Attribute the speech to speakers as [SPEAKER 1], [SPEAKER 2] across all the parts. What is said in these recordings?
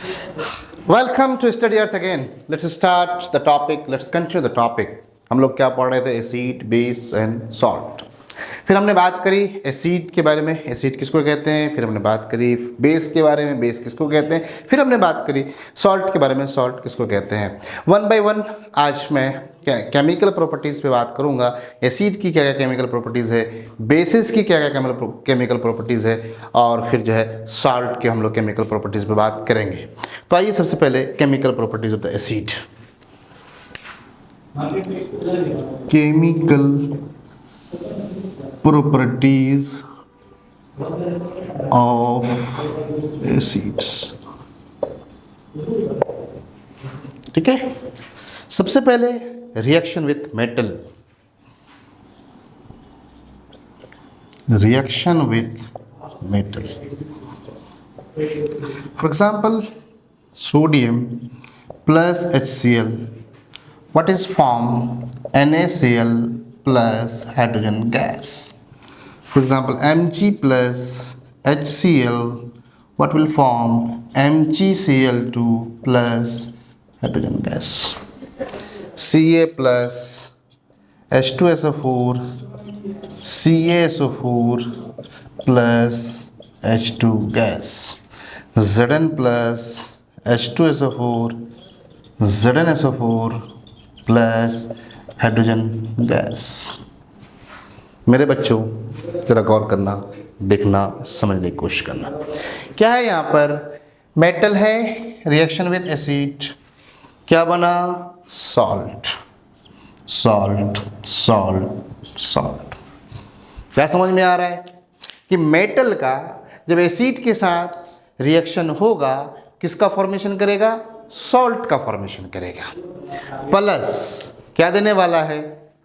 [SPEAKER 1] Welcome to study earth again. Let's start the topic, let's continue the topic. हम लोग क्या पढ़ रहे थे? Acid, base and salt. फिर हमने बात करी एसिड के बारे में, एसिड किसको कहते हैं। फिर हमने बात करी बेस के बारे में, बेस किसको कहते हैं। फिर हमने बात करी सॉल्ट के बारे में, सॉल्ट किसको कहते हैं। वन बाय वन आज मैं केमिकल प्रॉपर्टीज़ पे बात करूंगा। एसिड की क्या क्या केमिकल प्रॉपर्टीज़ है, बेसिस की क्या क्या केमिकल प्रॉपर्टीज़ है, और फिर जो है सॉल्ट के हम लोग केमिकल प्रॉपर्टीज़ पे बात करेंगे। तो आइए सबसे पहले chemical properties of the acid. Chemical properties of acids। ठीक है, सबसे पहले reaction with metal. Reaction with metal, for example sodium plus HCl, what is formed? NaCl plus hydrogen gas. For example, Mg plus HCl, what will form? MgCl2 plus hydrogen gas. Ca plus H2SO4, CaSO4 plus H2 gas. Zn plus H2SO4, ZnSO4 plus hydrogen gas. मेरे बच्चों ज़रा गौर करना, देखना, समझने की कोशिश करना। क्या है यहाँ पर? मेटल है, रिएक्शन विद एसिड, क्या बना? Salt, salt, salt, salt. क्या समझ में आ रहा है कि मेटल का जब एसिड के साथ रिएक्शन होगा किसका फॉर्मेशन करेगा? सॉल्ट का फॉर्मेशन करेगा, प्लस क्या देने वाला है?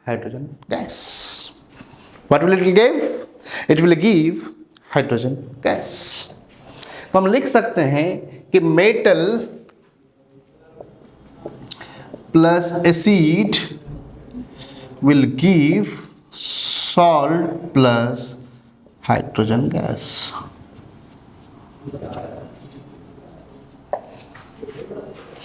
[SPEAKER 1] Hydrogen gas. What will it give? It will give hydrogen gas. तो हम लिख सकते हैं कि metal plus acid will give salt plus hydrogen gas.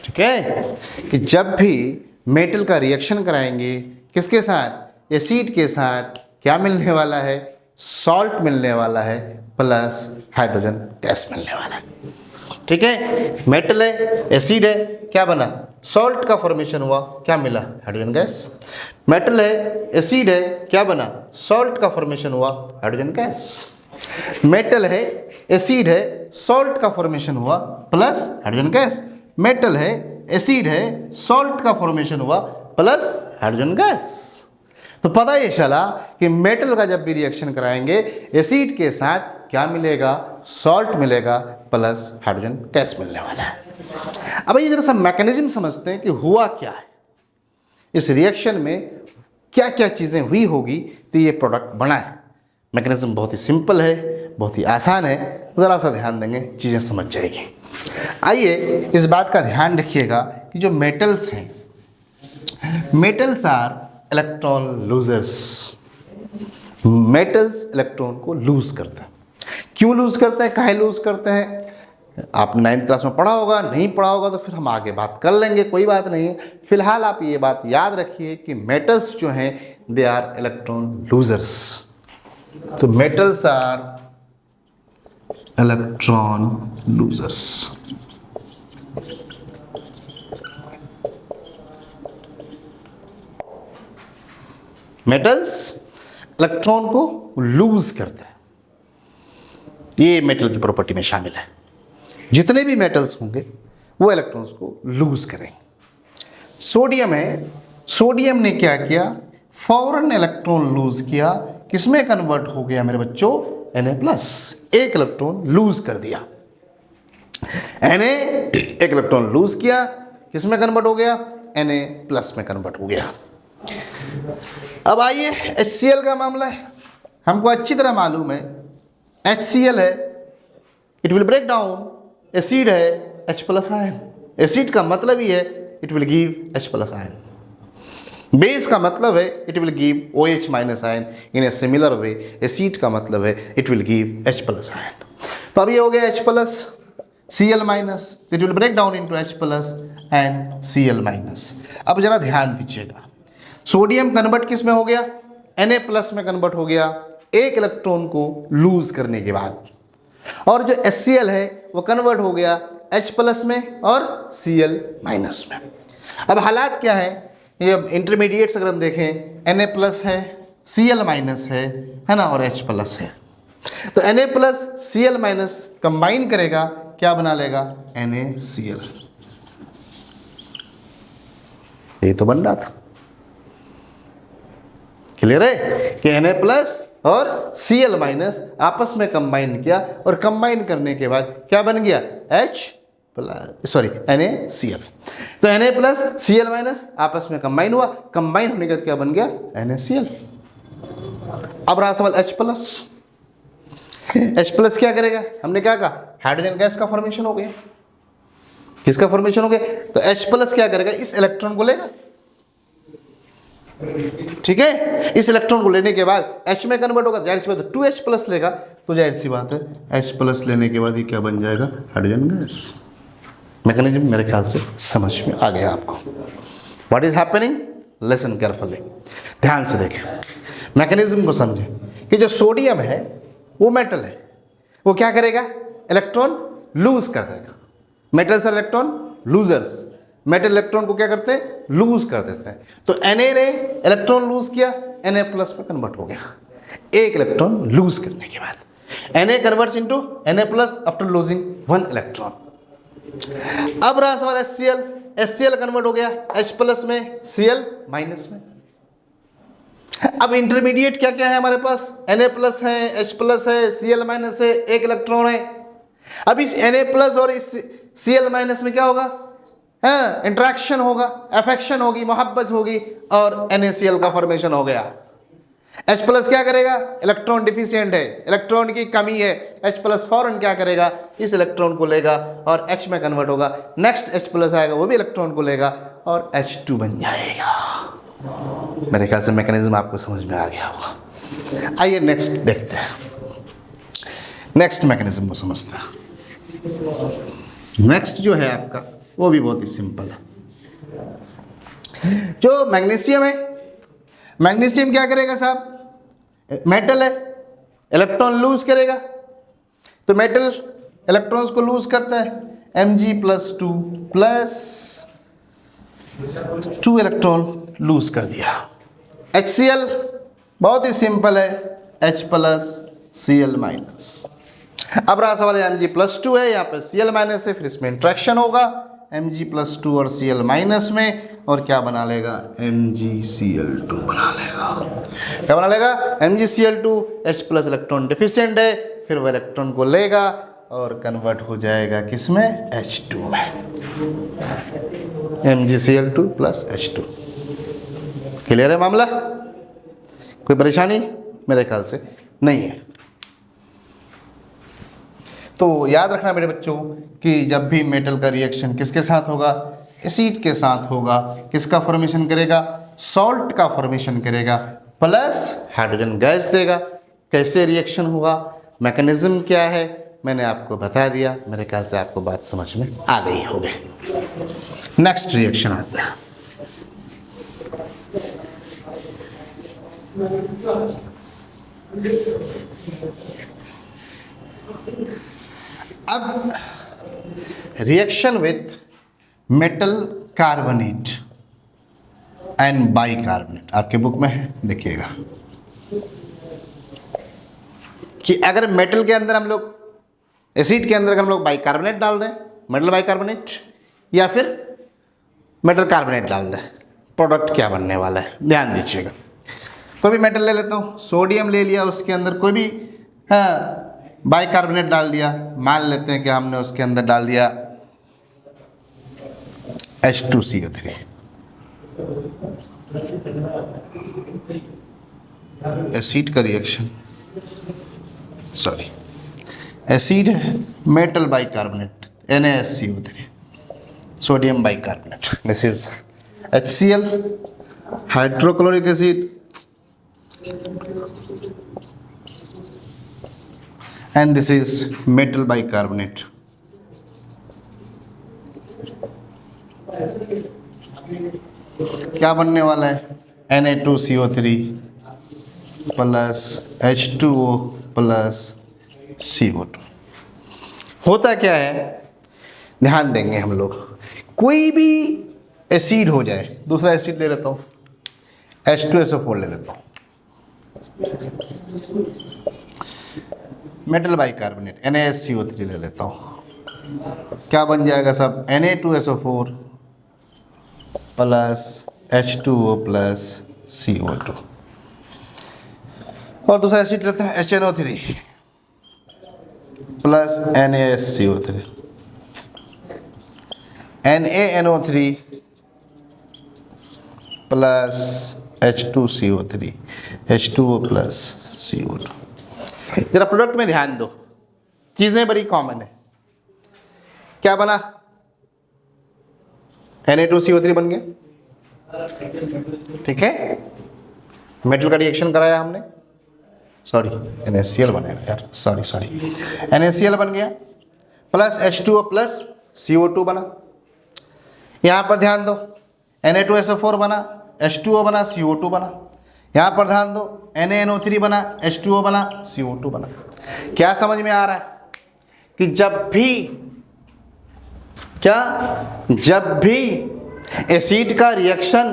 [SPEAKER 1] ठीक है, कि जब भी मेटल का रिएक्शन कराएंगे किसके साथ? एसिड के साथ, क्या मिलने वाला है? सॉल्ट मिलने वाला है प्लस हाइड्रोजन गैस मिलने वाला है। ठीक है, मेटल है, एसिड है, क्या बना? सॉल्ट का फॉर्मेशन हुआ, क्या मिला? Hydrogen gas. मेटल है, एसिड है, क्या बना? सॉल्ट का फॉर्मेशन हुआ, हाइड्रोजन गैस। मेटल है, एसिड है, सॉल्ट का फॉर्मेशन हुआ प्लस हाइड्रोजन गैस। मेटल है, एसिड है, सॉल्ट का फॉर्मेशन हुआ प्लस हाइड्रोजन गैस। तो पता ये चला कि मेटल का जब भी रिएक्शन कराएंगे एसिड के साथ क्या मिलेगा? सॉल्ट मिलेगा प्लस हाइड्रोजन गैस मिलने वाला है। अब ये जरा सा मैकेनिज्म समझते हैं कि हुआ क्या है इस रिएक्शन में, क्या क्या चीज़ें हुई होगी तो ये प्रोडक्ट बना है। मैकेनिज्म बहुत ही सिंपल है, बहुत ही आसान है, ज़रा सा ध्यान देंगे चीज़ें समझ जाएगी। आइए इस बात का ध्यान रखिएगा कि जो मेटल्स हैं, metals are electron losers. Metals electron को लूज करते हैं। क्यों लूज करते हैं, काहे लूज करते हैं? आप 9th क्लास में पढ़ा होगा, नहीं पढ़ा होगा तो फिर हम आगे बात कर लेंगे, कोई बात नहीं है। फिलहाल आप ये बात याद रखिए कि मेटल्स जो हैं दे आर इलेक्ट्रॉन लूजर्स। तो metals are electron losers. Metals electron को लूज करते हैं, ये मेटल की प्रॉपर्टी में शामिल है। जितने भी मेटल्स होंगे वो इलेक्ट्रॉन्स को लूज करेंगे। सोडियम है, सोडियम ने क्या किया? फौरन इलेक्ट्रॉन लूज किया, किसमें कन्वर्ट हो गया मेरे बच्चों? Na+, एक इलेक्ट्रॉन लूज कर दिया। Na एक इलेक्ट्रॉन लूज किया, किसमें कन्वर्ट हो गया? Na+ में कन्वर्ट हो गया। अब आइए HCl का मामला है। हमको अच्छी तरह मालूम है HCl है, it will break down. Acid है, H+ आयन। एसिड का मतलब ही है it will give H+ ion. Base का मतलब है it will give OH- ion. In a similar way acid का मतलब है it will give H+ ion. तो अब ये हो गया H+। Cl minus, it will break down into H plus and Cl minus. अब जरा ध्यान दीजिएगा, सोडियम कन्वर्ट किस में हो गया, Na प्लस में कन्वर्ट हो गया एक इलेक्ट्रॉन को लूज करने के बाद, और जो HCl है वो कन्वर्ट हो गया H प्लस में और Cl माइनस में। अब हालात क्या है, ये इंटरमीडिएट्स अगर हम देखें Na प्लस है, Cl माइनस है ना, और H प्लस है, तो Na plus Cl minus combine करेगा, क्या बना लेगा, NaCl। ये तो बन रहा था, क्लियर है कि Na प्लस और Cl माइनस आपस में कंबाइन किया, और कंबाइन करने के बाद क्या बन गया, H प्लस, सॉरी NaCl। तो Na प्लस Cl माइनस आपस में कंबाइन हुआ, कंबाइन होने के बाद क्या बन गया, NaCl। अब रहा सवाल H प्लस। H प्लस क्या करेगा, हमने क्या कहा, हाइड्रोजन गैस का फॉर्मेशन हो गया, किसका फॉर्मेशन हो गया, तो H प्लस क्या करेगा, इस इलेक्ट्रॉन को लेगा, ठीक है, इस इलेक्ट्रॉन को लेने के बाद H में कन्वर्ट होगा, जाहिर सी बात है 2H प्लस लेगा, तो जाहिर सी बात है H प्लस लेने के बाद ये क्या बन जाएगा, हाइड्रोजन गैस। मैकेनिज्म मेरे ख्याल से समझ में आ गया आपको। What is happening, listen carefully, ध्यान से देखें, मैकेनिज्म को समझें कि जो सोडियम है वो मेटल है, वो क्या करेगा, इलेक्ट्रॉन लूज कर देगा। Metals are electron losers, metal electron को क्या करते हैं, लूज कर देते हैं। तो Na ने इलेक्ट्रॉन लूज किया, Na प्लस में कन्वर्ट हो गया एक इलेक्ट्रॉन लूज करने के बाद। Na converts into Na plus after losing one electron. अब रहा सवाल HCl, HCl कन्वर्ट हो गया H प्लस में, Cl माइनस में। अब इंटरमीडिएट क्या क्या है हमारे पास, Na प्लस है, H प्लस है, Cl माइनस है, एक इलेक्ट्रॉन है। अब इस Na प्लस और इस Cl माइनस में क्या होगा, हाँ, इंट्रैक्शन होगा, अफेक्शन होगी, मोहब्बत होगी, और NaCl का फॉर्मेशन हो गया। H प्लस क्या करेगा, इलेक्ट्रॉन डिफिशिएंट है, इलेक्ट्रॉन की कमी है, H प्लस फौरन क्या करेगा, इस इलेक्ट्रॉन को लेगा और H में कन्वर्ट होगा, नेक्स्ट H प्लस आएगा, वो भी इलेक्ट्रॉन को लेगा और H2 बन जाएगा। मेरे ख्याल से मैकेनिज्म आपको समझ में आ गया होगा। आइए नेक्स्ट देखते हैं, नेक्स्ट मैकेनिज्म को समझते हैं। नेक्स्ट जो है आपका वो भी बहुत ही सिंपल है। जो मैग्नीशियम है, मैग्नीशियम क्या करेगा साहब, मेटल है, इलेक्ट्रॉन लूज करेगा, तो मेटल इलेक्ट्रॉन्स को लूज करता है, Mg+2 प्लस 2 इलेक्ट्रॉन लूज कर दिया। HCl बहुत ही सिंपल है, H प्लस Cl माइनस। अब रहा सवाल Mg+2 है, यहाँ पर Cl माइनस है, फिर इसमें इंट्रैक्शन होगा Mg+2 और Cl माइनस में, और क्या बना लेगा, MgCl2 बना लेगा। क्या बना लेगा, MgCl2, H plus electron deficient है, फिर वो इलेक्ट्रॉन को लेगा और कन्वर्ट हो जाएगा किसमें, H2 में, MgCl2 प्लस H2। क्लियर है मामला, कोई परेशानी मेरे ख्याल से नहीं है। तो याद रखना मेरे बच्चों कि जब भी मेटल का रिएक्शन किसके साथ होगा, एसिड के साथ होगा, किसका फॉर्मेशन करेगा, सॉल्ट का फॉर्मेशन करेगा, प्लस हाइड्रोजन गैस देगा। कैसे रिएक्शन होगा, मैकेनिज्म क्या है, मैंने आपको बता दिया। मेरे ख्याल से आपको बात समझ में आ गई होगी। नेक्स्ट रिएक्शन आता है, अब reaction with metal carbonate and bicarbonate आपके बुक में है, देखिएगा कि अगर मेटल के अंदर हम लोग, एसिड के अंदर हम लोग बाइकार्बोनेट डाल दें, मेटल बाइकार्बोनेट, या फिर मेटल कार्बोनेट डाल दें, प्रोडक्ट क्या बनने वाला है, ध्यान दीजिएगा। कोई भी मेटल ले लेता हूँ, सोडियम ले लिया, उसके अंदर कोई भी बाइकार्बोनेट डाल दिया, मान लेते हैं कि हमने उसके अंदर डाल दिया H2CO3। एसिड का रिएक्शन, सॉरी एसिड है, metal bicarbonate NaSCO3, sodium bicarbonate, this is HCl, hydrochloric acid, and this is metal bicarbonate, क्या बनने वाला है? Na2CO3 plus H2O plus CO2। होता क्या है, ध्यान देंगे हम लोग, कोई भी एसिड हो जाए, दूसरा एसिड ले लेता हूँ, H2SO4 ले लेता हूँ, मेटल बाइकार्बोनेट NaSCO3 ले लेता हूँ, क्या बन जाएगा सब? Na2SO4 plus H2O plus CO2। और दूसरा एसिड लेते हैं HNO3 plus NaSCO3, NaNO3 plus H2CO3, H2O plus CO2। जरा प्रोडक्ट में ध्यान दो, चीजें बड़ी कॉमन है। क्या बना? Na2CO3 बन गया, ठीक है। मेटल का रिएक्शन कराया हमने, सॉरी NaCl बनेगा यार, सॉरी NaCl बन गया, प्लस H2O प्लस CO2 बना। यहाँ पर ध्यान दो, Na2SO4 बना, H2O बना, CO2 बना। यहाँ पर ध्यान दो, NaNO3 बना, H2O बना, CO2 बना। क्या समझ में आ रहा है कि जब भी एसिड का रिएक्शन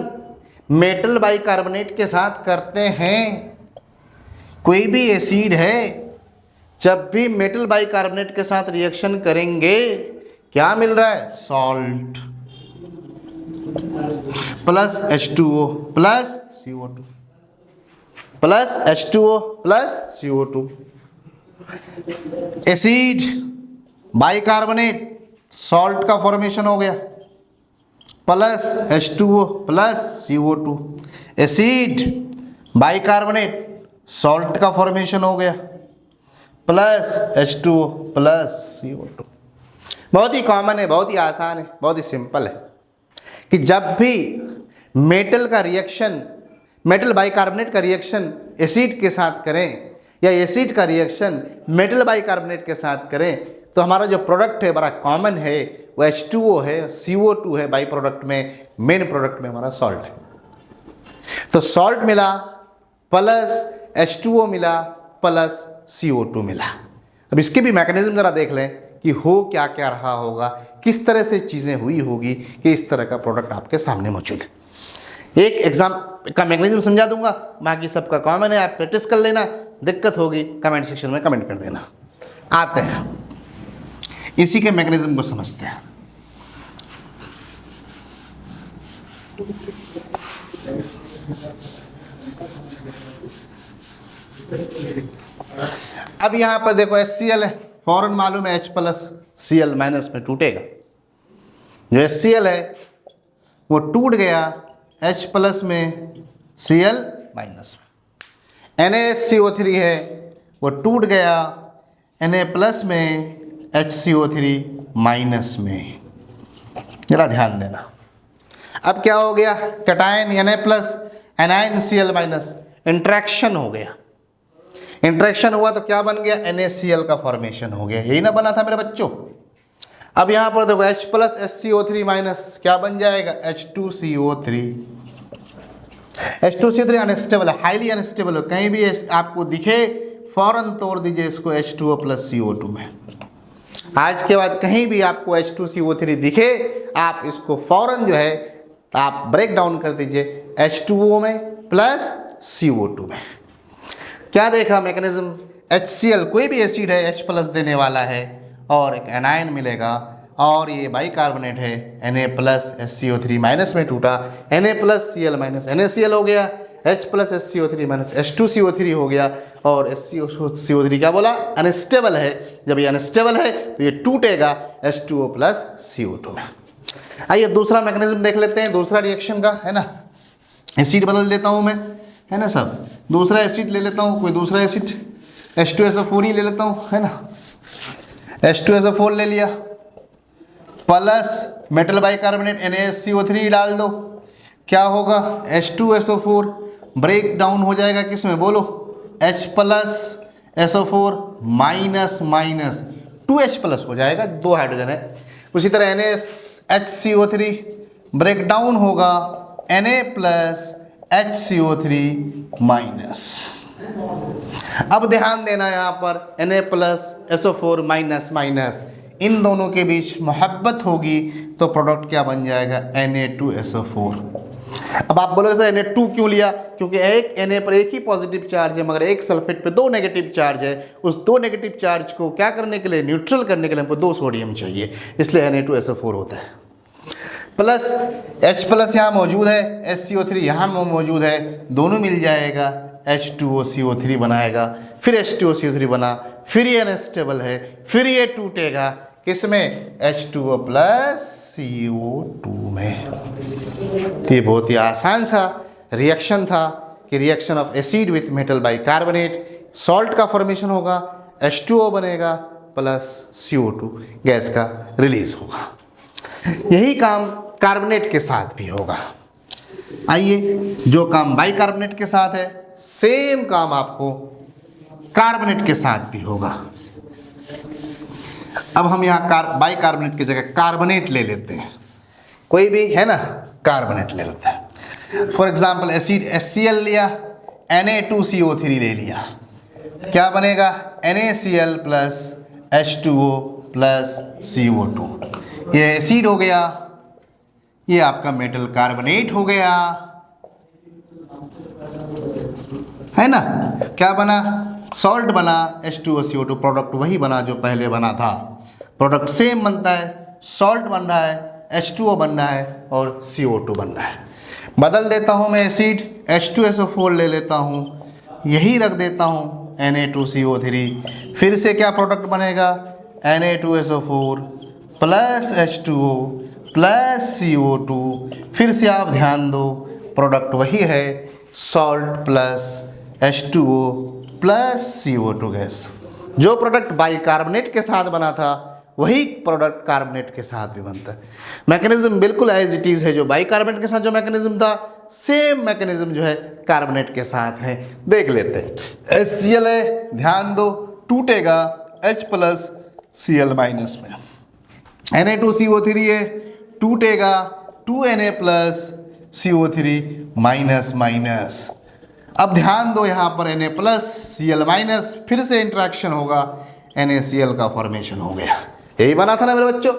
[SPEAKER 1] मेटल बाइकार्बोनेट के साथ करते हैं, कोई भी एसिड है, जब भी मेटल बाइकार्बोनेट के साथ रिएक्शन करेंगे, क्या मिल रहा है? Salt plus H2O plus CO2 plus H2O plus CO2। Acid bicarbonate salt का फॉर्मेशन हो गया, plus H2O plus CO2। Acid bicarbonate salt का फॉर्मेशन हो गया, प्लस H2O प्लस CO2। बहुत ही कॉमन है, बहुत ही आसान है, बहुत ही सिंपल है कि जब भी मेटल का रिएक्शन, मेटल बाइकार्बोनेट का रिएक्शन एसिड के साथ करें या एसिड का रिएक्शन मेटल बाइकार्बोनेट के साथ करें, तो हमारा जो प्रोडक्ट है बड़ा कॉमन है, वो H2O है, CO2 है बाई प्रोडक्ट में, मेन प्रोडक्ट में हमारा सॉल्ट है। तो सॉल्ट मिला प्लस H2O मिला प्लस CO2 मिला। अब इसके भी मैकेनिज्म जरा देख लें कि हो क्या क्या रहा होगा, किस तरह से चीज़ें हुई होगी कि इस तरह का प्रोडक्ट आपके सामने मौजूद है। एक एग्जाम का मैकेनिज्म समझा दूंगा, बाकी सबका कॉमन है, आप प्रैक्टिस कर लेना, दिक्कत होगी कमेंट सेक्शन में कमेंट कर देना। आते हैं इसी के मैकेनिज्म को समझते हैं। अब यहां पर देखो HCl है, फौरन मालूम है H प्लस Cl माइनस में टूटेगा। जो HCl है वो टूट गया H प्लस में Cl माइनस में। NaCO3 है वो टूट गया Na प्लस में HCO3 माइनस में। जरा ध्यान देना, अब क्या हो गया? Cation Na plus anion Cl minus, interaction हो गया। इंट्रैक्शन हुआ तो क्या बन गया? NaCl का फॉर्मेशन हो गया। यही ना बना था मेरे बच्चों। अब यहां पर देखो H प्लस HCO3 माइनस क्या बन जाएगा? H2CO3। H2CO3 अनस्टेबल है, हाईली अनस्टेबल है, कहीं भी आपको दिखे फौरन तोड़ दीजिए इसको H2O प्लस CO2 में। आज के बाद कहीं भी आपको H2CO3 दिखे, आप इसको फौरन जो है आप ब्रेक डाउन कर दीजिए H2O में प्लस CO2 में। क्या देखा मैकेनिज्म? HCl कोई भी एसिड है H प्लस देने वाला है और एक एनायन मिलेगा, और ये बाइकार्बोनेट है Na प्लस HCO3 माइनस में टूटा, Na plus Cl minus NaCl हो गया, H plus HCO3 minus H2CO3 हो गया, और HCO3 क्या बोला? अनस्टेबल है। जब ये अनस्टेबल है तो ये टूटेगा H2O प्लस CO2 में। आइए दूसरा मैकेनिज्म देख लेते हैं, दूसरा रिएक्शन का, है ना। एसिड बदल देता हूँ मैं, है ना सब, दूसरा एसिड ले लेता हूँ, कोई दूसरा एसिड H2SO4 ही ले लेता हूँ, है ना। H2SO4 ले लिया, प्लस मेटल बाइकार्बोनेट NaCO3 डाल दो, क्या होगा? H2SO4 ब्रेक डाउन हो जाएगा किस में बोलो? H plus SO4 minus minus 2H plus हो जाएगा, 2 हाइड्रोजन है। उसी तरह NaHCO3 ब्रेक डाउन होगा Na प्लस HCO3 माइनस। अब ध्यान देना यहाँ पर Na plus SO4 minus minus इन दोनों के बीच मोहब्बत होगी तो प्रोडक्ट क्या बन जाएगा, Na2SO4। अब आप बोलोगे सर Na2 क्यों लिया, क्योंकि एक Na पर एक ही पॉजिटिव चार्ज है मगर एक सल्फेट पे 2 नेगेटिव चार्ज है। उस 2 नेगेटिव चार्ज को क्या करने के लिए, न्यूट्रल करने के लिए हमको 2 सोडियम चाहिए, इसलिए Na2SO4 होता है। प्लस H प्लस यहाँ मौजूद है, HCO3 यहाँ मौजूद है, दोनों मिल जाएगा, H2OCO3 बनाएगा, फिर H2OCO3 बना, फिर ये अनस्टेबल है, फिर ये टूटेगा किसमें, H2O प्लस CO2 में। तो ये बहुत ही आसान सा रिएक्शन था कि reaction of acid with metal bicarbonate, salt का फॉर्मेशन होगा, H2O बनेगा प्लस CO2 गैस का रिलीज होगा। यही काम कार्बोनेट के साथ भी होगा। आइए, जो काम बाइकार्बोनेट के साथ है सेम काम आपको कार्बोनेट के साथ भी होगा। अब हम यहाँ बाइकार्बोनेट की जगह कार्बोनेट ले लेते हैं, कोई भी है ना, कार्बोनेट ले लेते हैं। फॉर एग्जाम्पल एसिड HCl लिया, Na2CO3 ले लिया, क्या बनेगा, NaCl plus H2O plus CO2। ये एसिड हो गया, ये आपका मेटल कार्बोनेट हो गया, है ना। क्या बना, सॉल्ट बना, H2OCO2 प्रोडक्ट वही बना जो पहले बना था, प्रोडक्ट सेम बनता है, सॉल्ट बन रहा है, H2O बन रहा है और CO2 बन रहा है। बदल देता हूँ मैं एसिड, H2SO4 ले लेता हूँ, यही रख देता हूँ Na2CO3, फिर से क्या प्रोडक्ट बनेगा, Na2SO4 plus H2O plus CO2, फिर से आप ध्यान दो प्रोडक्ट वही है, salt plus H2O plus CO2 gas. जो प्रोडक्ट बाइकार्बोनेट के साथ बना था वही प्रोडक्ट कार्बोनेट के साथ भी बनता है। मैकेनिज्म बिल्कुल एज इट इज़ है, जो बाइकार्बोनेट के साथ जो मैकेनिज्म था सेम मैकेनिज्म जो है कार्बोनेट के साथ है। देख लेते हैं, HCl है, ध्यान दो टूटेगा H प्लस Cl माइनस में, Na2CO3 है, टूटेगा 2Na plus CO3 minus minus. अब ध्यान दो यहाँ पर Na प्लस Cl माइनस, फिर से इंट्रैक्शन होगा, NaCl का फॉर्मेशन हो गया, यही बना था ना मेरे बच्चों।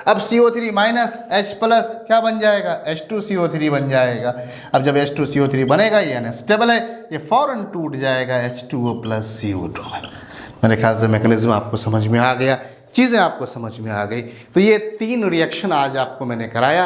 [SPEAKER 1] अब CO3 माइनस H प्लस क्या बन जाएगा, H2CO3 बन जाएगा। अब जब H2CO3 बनेगा, ये अनस्टेबल है, ये फौरन टूट जाएगा H2O प्लस CO2 में। मेरे ख्याल से मैकेनिज्म आपको समझ में आ गया, चीज़ें आपको समझ में आ गई। तो ये 3 रिएक्शन आज आपको मैंने कराया,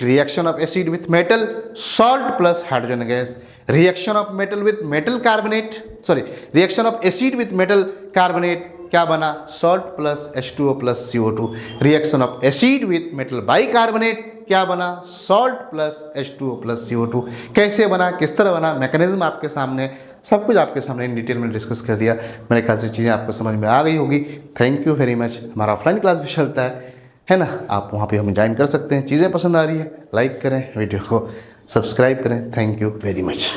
[SPEAKER 1] reaction of acid with metal, salt plus hydrogen gas, reaction of metal with metal carbonate, sorry reaction of acid with metal carbonate, क्या बना, salt plus H2O plus CO2, reaction of acid with metal bicarbonate, क्या बना, salt plus H2O plus CO2। कैसे बना, किस तरह बना, mechanism आपके सामने, सब कुछ आपके सामने इन डिटेल में डिस्कस कर दिया। मेरे ख्याल से चीज़ें आपको समझ में आ गई होगी। Thank you very much. हमारा ऑफलाइन क्लास भी चलता है ना, आप वहाँ पे हमें ज्वाइन कर सकते हैं। चीज़ें पसंद आ रही है लाइक करें, वीडियो को सब्सक्राइब करें। Thank you very much.